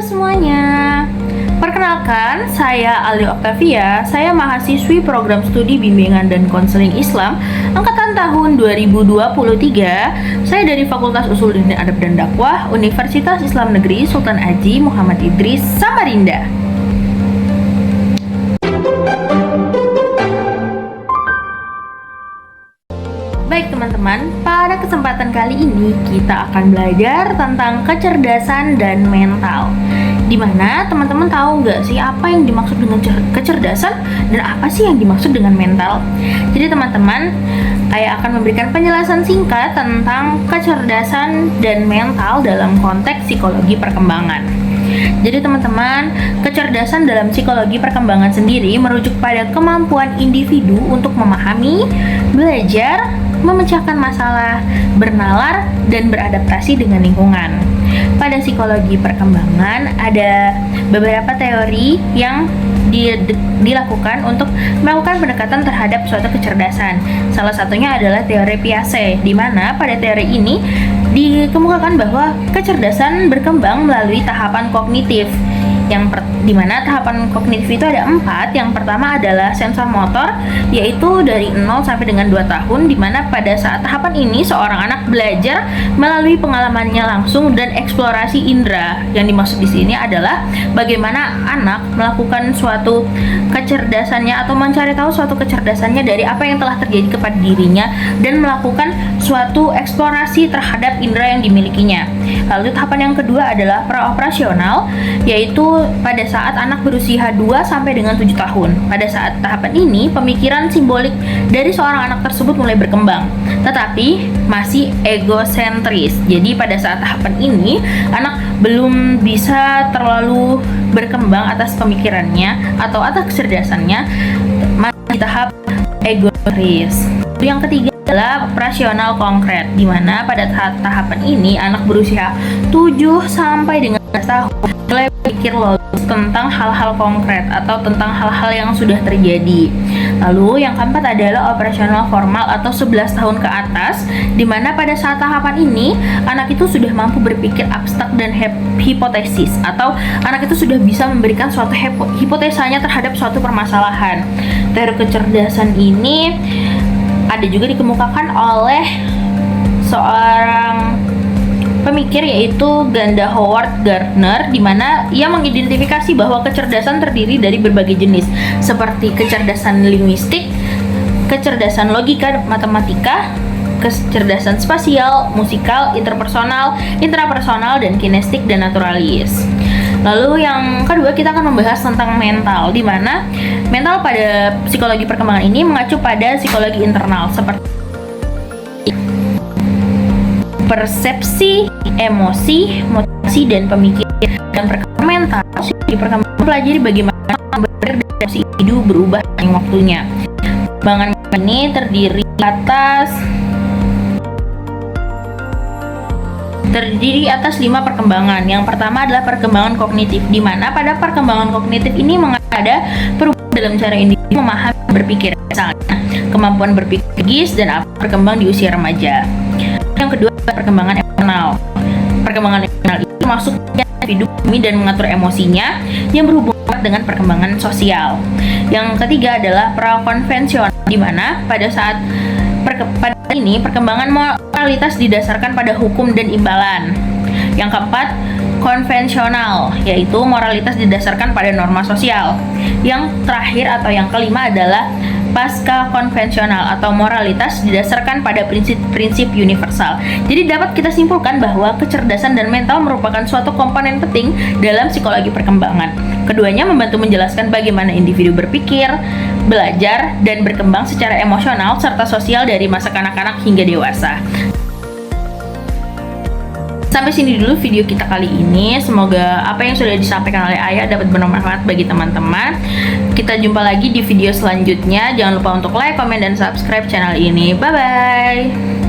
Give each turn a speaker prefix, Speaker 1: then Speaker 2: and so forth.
Speaker 1: Halo semuanya, perkenalkan saya Ali Oktavia. Saya mahasiswi program studi bimbingan dan konseling Islam angkatan tahun 2023. Saya dari Fakultas Usuluddin Adab dan Dakwah Universitas Islam Negeri Sultan Haji Muhammad Idris Samarinda. Baik teman-teman, pada kesempatan kali ini kita akan belajar tentang kecerdasan dan mental. Dimana teman-teman tahu nggak sih apa yang dimaksud dengan kecerdasan dan apa sih yang dimaksud dengan mental? Jadi teman-teman, saya akan memberikan penjelasan singkat tentang kecerdasan dan mental dalam konteks psikologi perkembangan. Jadi teman-teman, kecerdasan dalam psikologi perkembangan sendiri merujuk pada kemampuan individu untuk memahami, belajar, memecahkan masalah, bernalar, dan beradaptasi dengan lingkungan. Pada psikologi perkembangan ada beberapa teori yang dilakukan untuk melakukan pendekatan terhadap suatu kecerdasan. Salah satunya adalah teori Piaget, di mana pada teori ini dikemukakan bahwa kecerdasan berkembang melalui tahapan kognitif. Di mana tahapan kognitif itu ada 4. Yang pertama adalah sensor motor, yaitu dari 0 sampai dengan 2 tahun, di mana pada saat tahapan ini seorang anak belajar melalui pengalamannya langsung dan eksplorasi indera. Yang dimaksud di sini adalah bagaimana anak melakukan suatu kecerdasannya atau mencari tahu suatu kecerdasannya dari apa yang telah terjadi kepada dirinya dan melakukan suatu eksplorasi terhadap indera yang dimilikinya. Lalu tahapan yang kedua adalah praoperasional, yaitu pada saat anak berusia 2 sampai dengan 7 tahun. Pada saat tahapan ini, pemikiran simbolik dari seorang anak tersebut mulai berkembang, tetapi masih egosentris. Jadi pada saat tahapan ini, anak belum bisa terlalu berkembang atas pemikirannya atau atas kecerdasannya, masih di tahap egosentris. Yang ketiga adalah operasional konkret, di mana pada tahapan ini anak berusia 7 sampai dengan 11 tahun mulai berpikir logis tentang hal-hal konkret atau tentang hal-hal yang sudah terjadi. Lalu yang keempat adalah operasional formal atau 11 tahun ke atas, di mana pada saat tahapan ini anak itu sudah mampu berpikir abstrak dan hipotesis, atau anak itu sudah bisa memberikan suatu hipotesanya terhadap suatu permasalahan. Teori kecerdasan ini ada juga dikemukakan oleh seorang pemikir, yaitu Ganda Howard Gardner, di mana ia mengidentifikasi bahwa kecerdasan terdiri dari berbagai jenis seperti kecerdasan linguistik, kecerdasan logika matematika, kecerdasan spasial, musikal, interpersonal, intrapersonal, dan kinestik dan naturalis. Lalu yang kedua kita akan membahas tentang mental, di mana mental pada psikologi perkembangan ini mengacu pada psikologi internal seperti persepsi, emosi, motivasi, dan pemikiran. Dan perkembangan mental, psikologi perkembangan mempelajari bagaimana emosi individu berubah dengan waktunya. Perkembangan ini terdiri atas 5 perkembangan. Yang pertama adalah perkembangan kognitif, di mana pada perkembangan kognitif ini ada perubahan dalam cara individu memahami dan berpikir. Misalnya, kemampuan berpikir logis dan berkembang di usia remaja. Yang kedua adalah perkembangan emosional. Perkembangan emosional itu termasuk individu dan mengatur emosinya yang berhubungan dengan perkembangan sosial. Yang ketiga adalah prakonvensional, di mana pada saat ini perkembangan moralitas didasarkan pada hukum dan imbalan. Yang keempat, konvensional, yaitu moralitas didasarkan pada norma sosial. Yang terakhir atau yang kelima adalah pasca konvensional atau moralitas didasarkan pada prinsip-prinsip universal. Jadi dapat kita simpulkan bahwa kecerdasan dan mental merupakan suatu komponen penting dalam psikologi perkembangan. Keduanya membantu menjelaskan bagaimana individu berpikir, belajar, dan berkembang secara emosional serta sosial dari masa kanak-kanak hingga dewasa. Sampai sini dulu video kita kali ini. Semoga apa yang sudah disampaikan oleh Ayah dapat bermanfaat bagi teman-teman. Kita jumpa lagi di video selanjutnya. Jangan lupa untuk like, komen, dan subscribe channel ini. Bye-bye.